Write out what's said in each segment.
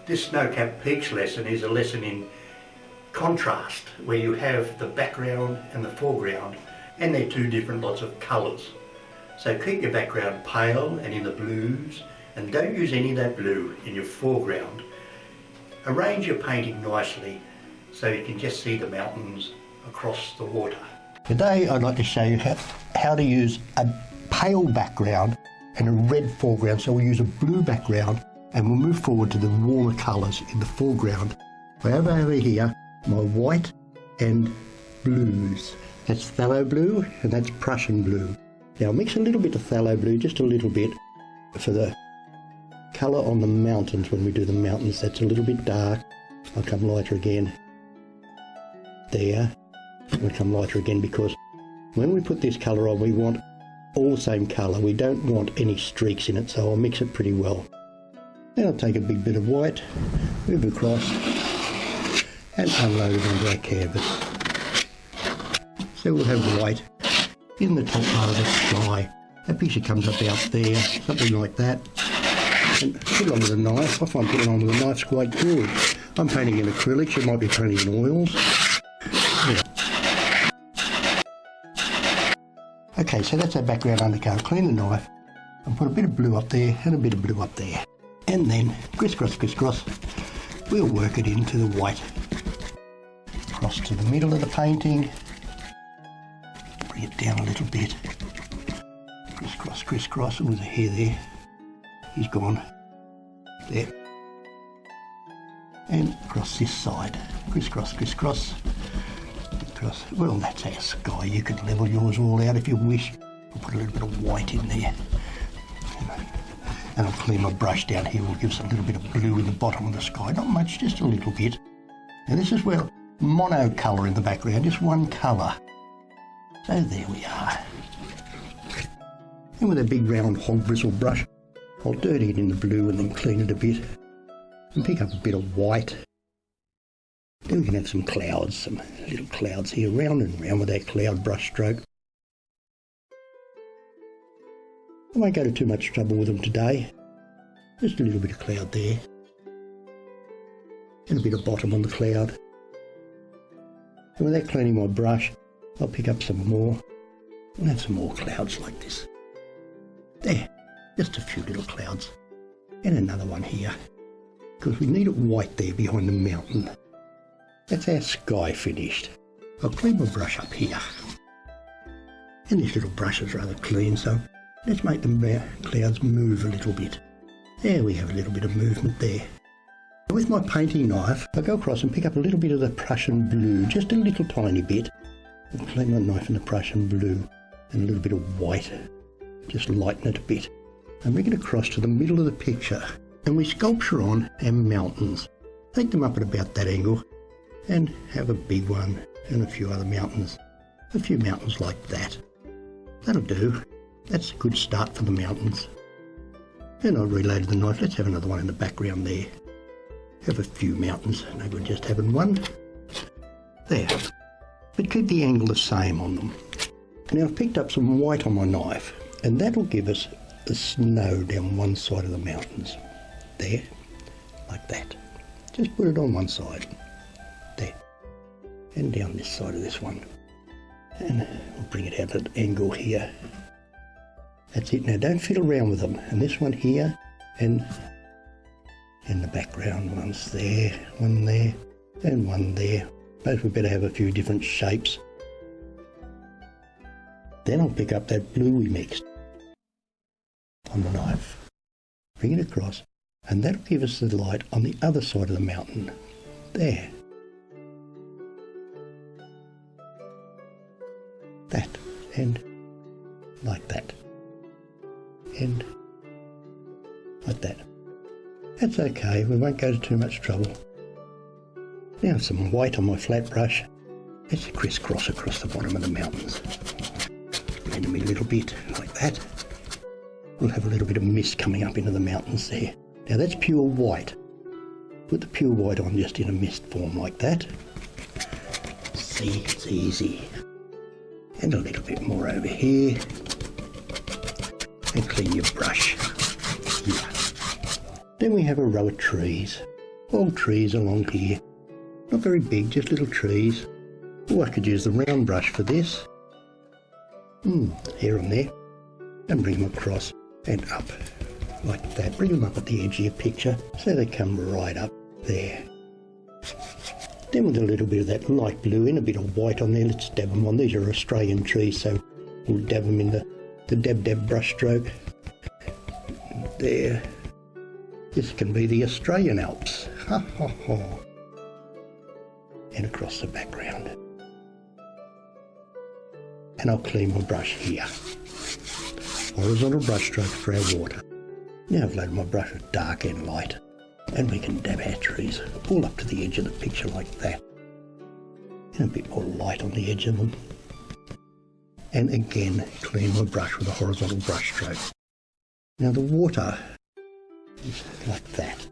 This snow-capped peaks lesson is a lesson in contrast, where you have the background and the foreground, and they're two different lots of colours. So keep your background pale and in the blues, and don't use any of that blue in your foreground. Arrange your painting nicely so you can just see the mountains across the water. Today I'd like to show you how to use a pale background and a red foreground. So we'll use a blue background and we'll move forward to the warmer colours in the foreground. I have over here my white and blues. That's phthalo blue and that's Prussian blue. Now I'll mix a little bit of phthalo blue, just a little bit, for the colour on the mountains. When we do the mountains, that's a little bit dark. I'll come lighter again. There. I'll come lighter again, because when we put this colour on, we want all the same colour. We don't want any streaks in it, so I'll mix it pretty well. Then I'll take a big bit of white, move it across, and unload it onto our canvas. So we'll have white in the top part of the sky. That picture comes up out there, something like that. And put it on with a knife. I find putting it on with a knife's quite good. I'm painting in acrylics, you might be painting in oils. Yeah. Okay, so that's our background undercoat. Clean the knife and put a bit of blue up there and a bit of blue up there. And then crisscross, crisscross, we'll work it into the white. Across to the middle of the painting. Bring it down a little bit. Crisscross, crisscross. Oh, there's a hair there. He's gone. There. And across this side. Crisscross, crisscross. Across. Well, that's our sky. You could level yours all out if you wish. I'll put a little bit of white in there. And I'll clean my brush down here. We'll give us a little bit of blue in the bottom of the sky. Not much, just a little bit. Now this is where monocolour in the background, just one colour. So there we are. And with a big round hog bristle brush, I'll dirty it in the blue and then clean it a bit. And pick up a bit of white. Then we can have some clouds, some little clouds here, round and round with that cloud brush stroke. I won't go to too much trouble with them today. Just a little bit of cloud there. And a bit of bottom on the cloud. And without cleaning my brush, I'll pick up some more and have some more clouds like this. There, just a few little clouds. And another one here, because we need it white there behind the mountain. That's our sky finished. I'll clean my brush up here. And this little brush is rather clean, so let's make the clouds move a little bit. There we have a little bit of movement there. With my painting knife, I'll go across and pick up a little bit of the Prussian blue, just a little tiny bit. And clean my knife in the Prussian blue and a little bit of white. Just lighten it a bit. And bring it across to the middle of the picture. And we sculpture on our mountains. Take them up at about that angle and have a big one and a few other mountains. A few mountains like that. That'll do. That's a good start for the mountains. And I've reloaded the knife. Let's have another one in the background there. Have a few mountains. No good just having one. There. But keep the angle the same on them. Now I've picked up some white on my knife, and that'll give us the snow down one side of the mountains. There. Like that. Just put it on one side. There. And down this side of this one. And we'll bring it out at an angle here. That's it. Now don't fiddle around with them. And this one here, and the background one's there, one there, and one there. Both we better have a few different shapes. Then I'll pick up that blue we mixed on the knife. Bring it across, and that'll give us the light on the other side of the mountain. There. That. And like that. And like that. That's okay, we won't go to too much trouble. Now some white on my flat brush. Let's crisscross across the bottom of the mountains. Blend them a little bit, like that. We'll have a little bit of mist coming up into the mountains there. Now that's pure white. Put the pure white on just in a mist form like that. See, it's easy. And a little bit more over here. And clean your brush. Here. Then we have a row of trees. old trees along here. Not very big, just little trees. Oh, I could use the round brush for this. Here and there. And bring them across and up like that. Bring them up at the edge of your picture so they come right up there. Then with a little bit of that light blue in, a bit of white on there, let's dab them on. These are Australian trees, so we'll dab them in the dab brush stroke. There. This can be the Australian Alps. Ha ha ha. And across the background. And I'll clean my brush here. Horizontal brush stroke for our water. Now I've loaded my brush with dark and light, and we can dab our trees all up to the edge of the picture like that. And a bit more light on the edge of them. And again, clean my brush with a horizontal brush stroke. Now the water is like that.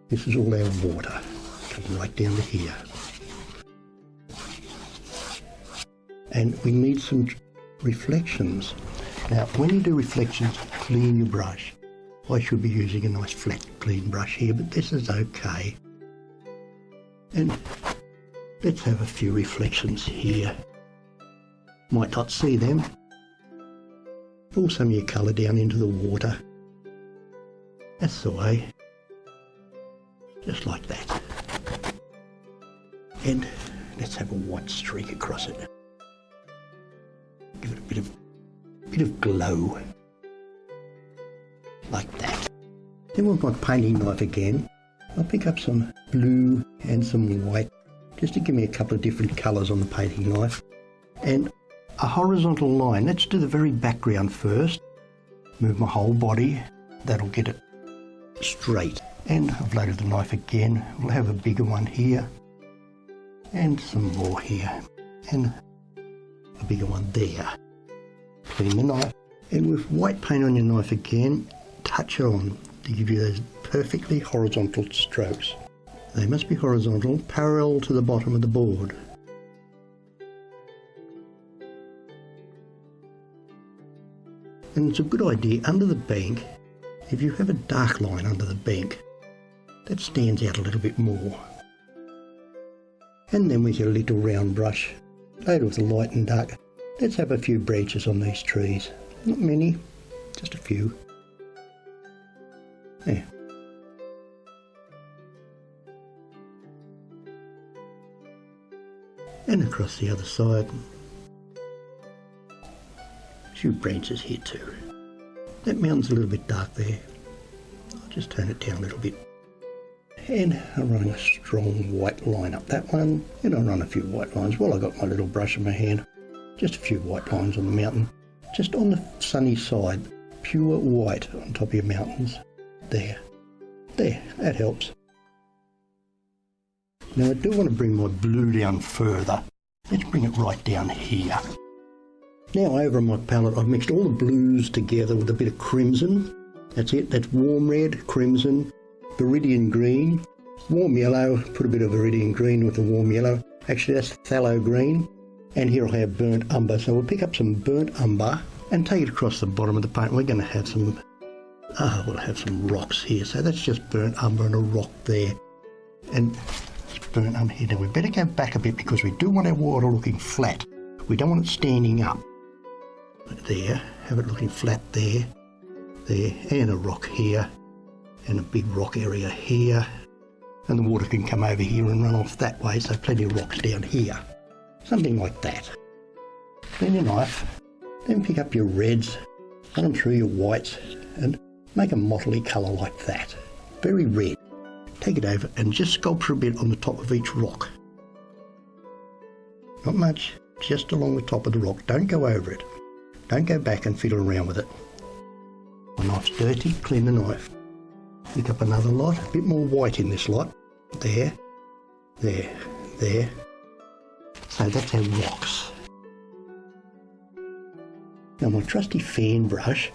This is all our water. Come right down to here. And we need some reflections. Now, when you do reflections, clean your brush. I should be using a nice flat, clean brush here, but this is okay. And let's have a few reflections here. Might not see them. Pull some of your colour down into the water. That's the way. Just like that. And let's have a white streak across it. Give it a bit of glow, like that. Then with my painting knife again, I'll pick up some blue and some white, just to give me a couple of different colours on the painting knife. And a horizontal line, let's do the very background first. Move my whole body, that'll get it straight. And I've loaded the knife again, we'll have a bigger one here, and some more here, and a bigger one there. Clean the knife, and with white paint on your knife again, touch it on to give you those perfectly horizontal strokes. They must be horizontal, parallel to the bottom of the board. And it's a good idea under the bank, if you have a dark line under the bank, that stands out a little bit more. And then with your little round brush, loaded with the light and dark, let's have a few branches on these trees. Not many, just a few. There. And across the other side. A few branches here too. That mountain's a little bit dark there. I'll just turn it down a little bit. And I'm running a strong white line up that one. And I'll run a few white lines while I got my little brush in my hand. Just a few white lines on the mountain. Just on the sunny side. Pure white on top of your mountains. There. There, that helps. Now I do want to bring my blue down further. Let's bring it right down here. Now over on my palette I've mixed all the blues together with a bit of crimson. That's it, that's warm red, crimson, viridian green, warm yellow, put a bit of viridian green with the warm yellow. Actually that's phthalo green. And here I have burnt umber, so we'll pick up some burnt umber and take it across the bottom of the paint. We're going to have some, we'll have some rocks here. So that's just burnt umber and a rock there. And it's burnt umber here. Now we better go back a bit because we do want our water looking flat. We don't want it standing up. There, have it looking flat there, there, and a rock here, and a big rock area here. And the water can come over here and run off that way, so plenty of rocks down here. Something like that. Then your knife, then pick up your reds, run them through your whites, and make a mottly colour like that. Very red. Take it over and just sculpture a bit on the top of each rock. Not much, just along the top of the rock. Don't go over it. Don't go back and fiddle around with it. My knife's dirty, clean the knife. Pick up another lot, a bit more white in this lot. There, there, there. So that's our rocks. Now my trusty fan brush,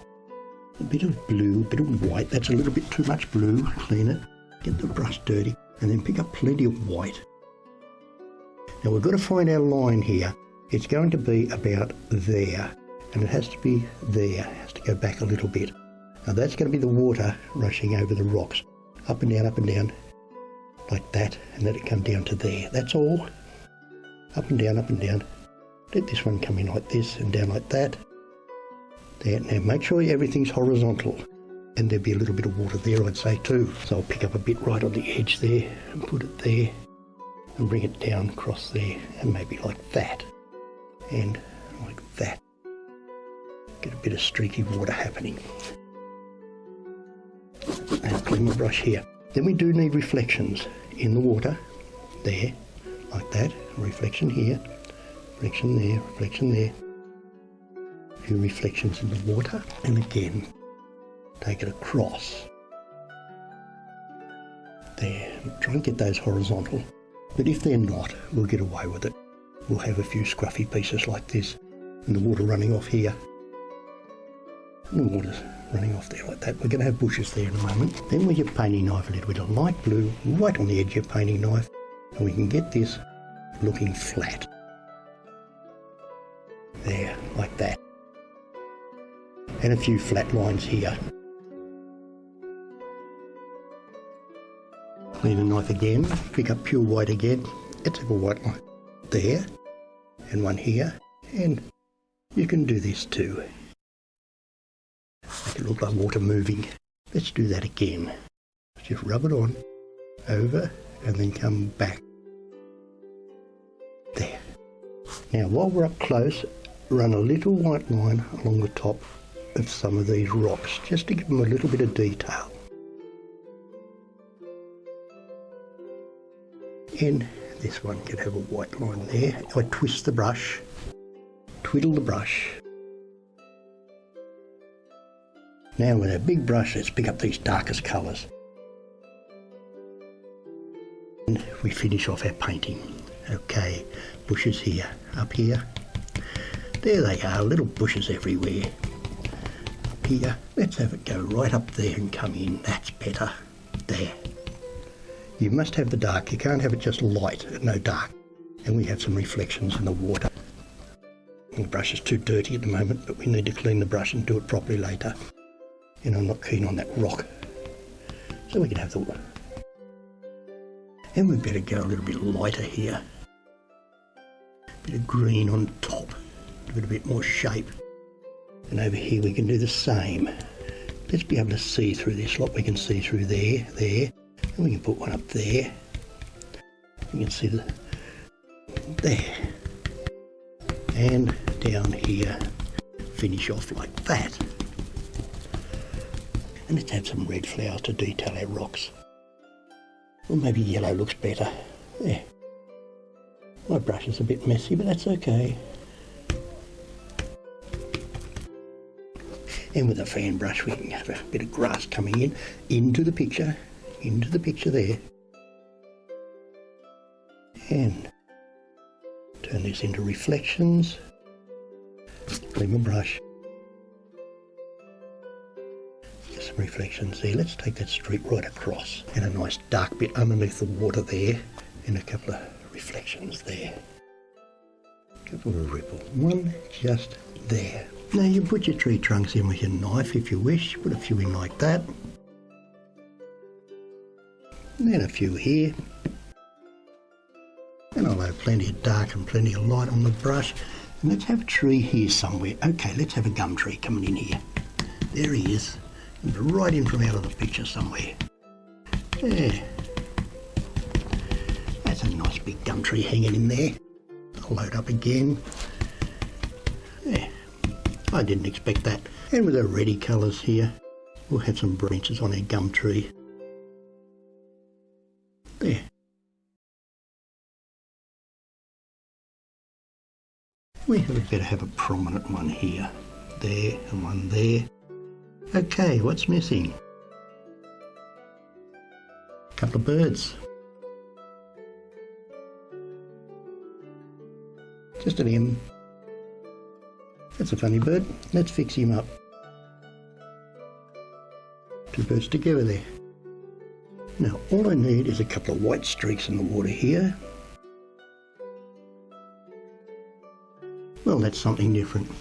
a bit of blue, a bit of white. That's a little bit too much blue. Clean it, get the brush dirty, and then pick up plenty of white. Now we've got to find our line here. It's going to be about there. And it has to be there, it has to go back a little bit. Now that's going to be the water rushing over the rocks, up and down, like that, and let it come down to there. That's all. Up and down, up and down. Let this one come in like this and down like that. There. Now make sure everything's horizontal, and there'll be a little bit of water there, I'd say too. So I'll pick up a bit right on the edge there and put it there and bring it down across there, and maybe like that and like that. Get a bit of streaky water happening. And clean my brush here. Then we do need reflections in the water. There, like that. Reflection here, reflection there, reflection there. A few reflections in the water. And again, take it across. There. Try and get those horizontal. But if they're not, we'll get away with it. We'll have a few scruffy pieces like this, and the water running off here. And the water's running off there like that. We're going to have bushes there in a moment. Then with your painting knife, a little bit of light blue right on the edge of your painting knife, and we can get this looking flat. There, like that. And a few flat lines here. Clean the knife again, pick up pure white again. Let's have a white line there, and one here, and you can do this too. Make it look like water moving. Let's do that again. Just rub it on, over, and then come back. There. Now while we're up close, run a little white line along the top of some of these rocks, just to give them a little bit of detail. And this one can have a white line there. I twist the brush, twiddle the brush. Now with a big brush, let's pick up these darkest colours. And we finish off our painting. Okay, bushes here, up here. There they are, little bushes everywhere. Up here, let's have it go right up there and come in. That's better. There. You must have the dark, you can't have it just light, no dark. And we have some reflections in the water. The brush is too dirty at the moment, but we need to clean the brush and do it properly later. And I'm not keen on that rock. So we can have the water. And we better go a little bit lighter here. A bit of green on top, give it a bit more shape. And over here we can do the same. Let's be able to see through this lot. We can see through there, there. And we can put one up there. You can see there. And down here, finish off like that. And let's have some red flowers to detail our rocks. Or maybe yellow looks better. There. My brush is a bit messy, but that's okay. And with a fan brush we can have a bit of grass coming in, into the picture there. And turn this into reflections. Clean my brush. Get some reflections there. Let's take that streak right across. And a nice dark bit underneath the water there. And a couple of reflections there. A couple of ripples. One just there. Now you put your tree trunks in with your knife if you wish. Put a few in like that. And then a few here. And I'll have plenty of dark and plenty of light on the brush. And let's have a tree here somewhere. Okay, let's have a gum tree coming in here. There he is. Right in from out of the picture somewhere. There. That's a nice big gum tree hanging in there. I'll load up again. There. I didn't expect that. And with our reddy colours here, we'll have some branches on our gum tree. There. We better have a prominent one here. There and one there. Okay, what's missing? A couple of birds. Just an M. That's a funny bird. Let's fix him up. Two birds together there. Now all I need is a couple of white streaks in the water here. Well, that's something different.